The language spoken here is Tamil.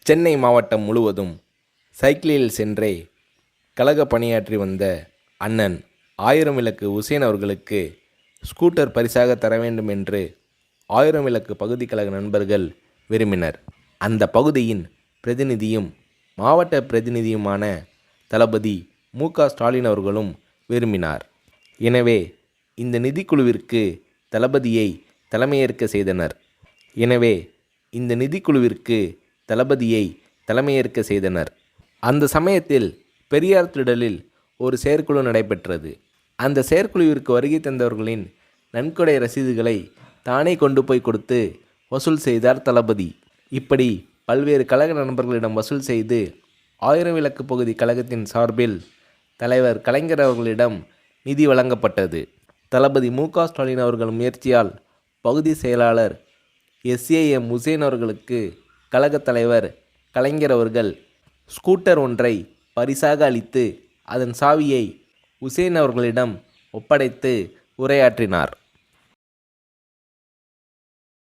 சென்னை மாவட்டம் முழுவதும் சைக்கிளில் சென்றே கழக பணியாற்றி வந்த அண்ணன் ஆயிரம் விளக்கு உசேன் அவர்களுக்கு ஸ்கூட்டர் பரிசாக தர வேண்டும் என்று ஆயிரம் விளக்கு பகுதி கழக நண்பர்கள் விரும்பினர். அந்த பகுதியின் பிரதிநிதியும் மாவட்ட பிரதிநிதியுமான தளபதி மு.க.ஸ்டாலின் அவர்களும் விரும்பினார். எனவே இந்த நிதிக்குழுவிற்கு தளபதியை தலைமையேற்க செய்தனர். அந்த சமயத்தில் பெரியார் திடலில் ஒரு செயற்குழு நடைபெற்றது. அந்த செயற்குழுவிற்கு வருகை தந்தவர்களின் நன்கொடை ரசீதுகளை தானே கொண்டு போய் கொடுத்து வசூல் செய்தார் தளபதி. இப்படி பல்வேறு கழக நண்பர்களிடம் வசூல் செய்து ஆயிரம் விளக்கு பகுதி கழகத்தின் சார்பில் தலைவர் கலைஞர் அவர்களிடம் நிதி வழங்கப்பட்டது. தளபதி மு.க.ஸ்டாலின் அவர்கள் முயற்சியால் பகுதி செயலாளர் எஸ்.ஏ.எம். உசேன் அவர்களுக்கு கழகத் தலைவர் கலைஞர் அவர்கள் ஸ்கூட்டர் ஒன்றை பரிசாக அளித்து அதன் சாவியை உசேன் அவர்களிடம் ஒப்படைத்து உரையாற்றினார்.